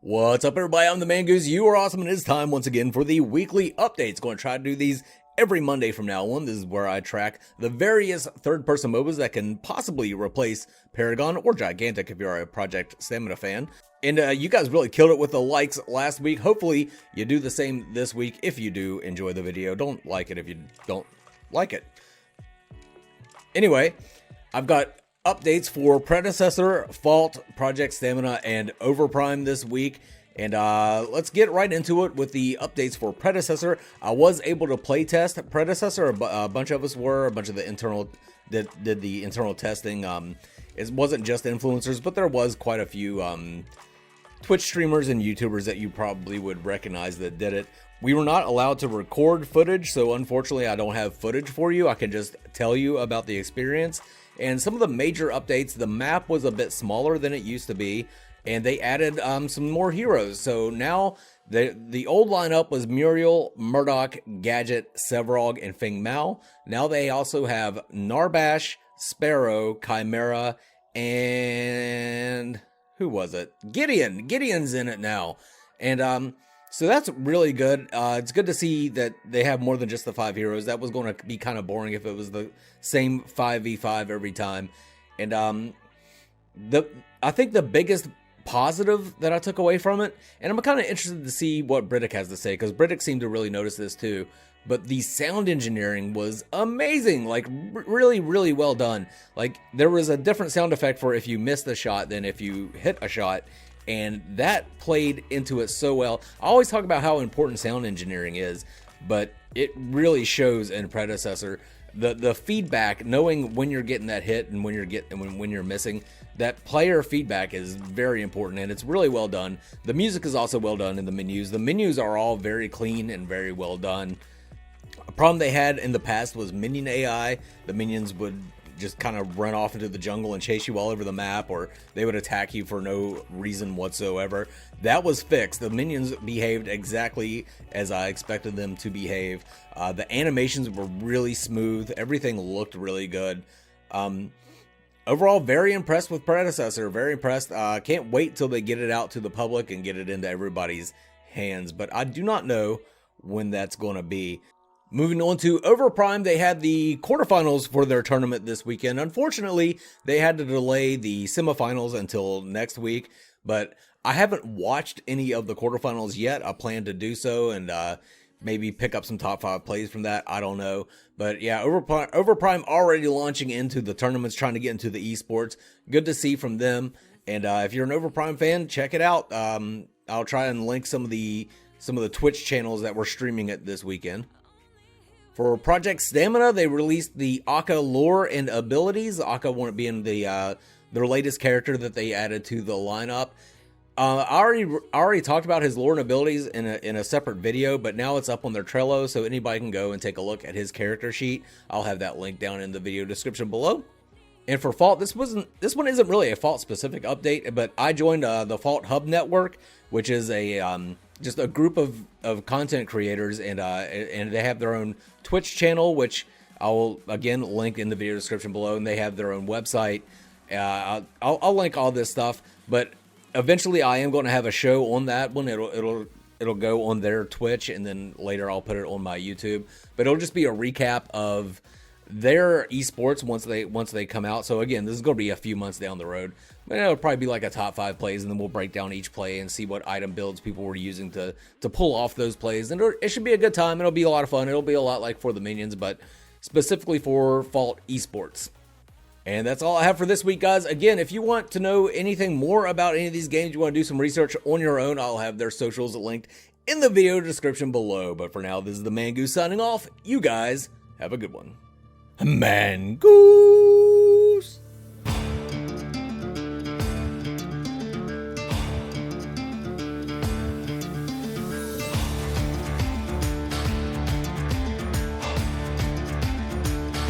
What's up, everybody? I'm the Mangoose. You are awesome, and it's time once again for the weekly updates. Going to try to do these every Monday from now on. This is where I track the various third-person Mobas that can possibly replace Paragon or Gigantic if you're a Project Stamina fan. And you guys really killed it with the likes last week. Hopefully, you do the same this week if you do enjoy the video. Don't like it if you don't like it. Anyway, I've got updates for Predecessor, Fault, Project Stamina, and Overprime this week. And let's get right into it with the updates for Predecessor. I was able to playtest Predecessor. A bunch of us were. A bunch of the internal did the internal testing. It wasn't just influencers, but there was quite a few Twitch streamers and YouTubers that you probably would recognize that did it. We were not allowed to record footage, so unfortunately I don't have footage for you. I can just tell you about the experience. And some of the major updates, the map was a bit smaller than it used to be, and they added some more heroes. So now the old lineup was Muriel, Murdoch, Gadget, Sevrog, and Feng Mao. Now they also have Narbash, Sparrow, Chimera, and who was it? Gideon. Gideon's in it now. And so that's really good. It's good to see that they have more than just the 5 heroes. That was going to be kind of boring if it was the same 5v5 every time. And I think the biggest positive that I took away from it, and I'm kind of interested to see what Britick has to say, because Britick seemed to really notice this too, but the sound engineering was amazing. Like, really, really well done. Like, there was a different sound effect for if you missed a shot than if you hit a shot. And that played into it so well. I always talk about how important sound engineering is, but it really shows in Predecessor. The feedback, knowing when you're getting that hit and when you're missing, that player feedback is very important, and it's really well done. The music is also well done in the menus. The menus are all very clean and very well done. A problem they had in the past was minion AI. The minions would just kind of run off into the jungle and chase you all over the map, or they would attack you for no reason whatsoever. That was fixed. The minions behaved exactly as I expected them to behave. The animations were really smooth. Everything looked really good. Overall, very impressed with Predecessor. Very impressed. Can't wait till they get it out to the public and get it into everybody's hands, but I do not know when that's going to be. Moving on to Overprime, they had the quarterfinals for their tournament this weekend. Unfortunately, they had to delay the semifinals until next week, but I haven't watched any of the quarterfinals yet. I plan to do so and maybe pick up some top 5 plays from that. I don't know. But yeah, Overprime already launching into the tournaments, trying to get into the esports. Good to see from them. And if you're an Overprime fan, check it out. I'll try and link some of the Twitch channels that were streaming it this weekend. For Project Stamina, they released the Akka lore and abilities. Akka being their latest character that they added to the lineup. I already talked about his lore and abilities in a separate video, but now it's up on their Trello, so anybody can go and take a look at his character sheet. I'll have that link down in the video description below. And for Fault, this one isn't really a Fault specific update, but I joined the FaultHubNetwork, which is just a group of content creators, and they have their own Twitch channel, which I will again link in the video description below, and they have their own website. I'll link all this stuff, but eventually I am going to have a show on that one. It'll go on their Twitch, and then later I'll put it on my YouTube. But it'll just be a recap of their esports once they come out. So again, this is going to be a few months down the road. But it'll probably be like a top 5 plays, and then we'll break down each play and see what item builds people were using to pull off those plays. And it should be a good time. It'll be a lot of fun. It'll be a lot like for the minions, but specifically for Fault esports. And that's all I have for this week, guys. Again, if you want to know anything more about any of these games, you want to do some research on your own, I'll have their socials linked in the video description below. But for now, this is the Mangoose signing off. You guys have a good one. Mangoose!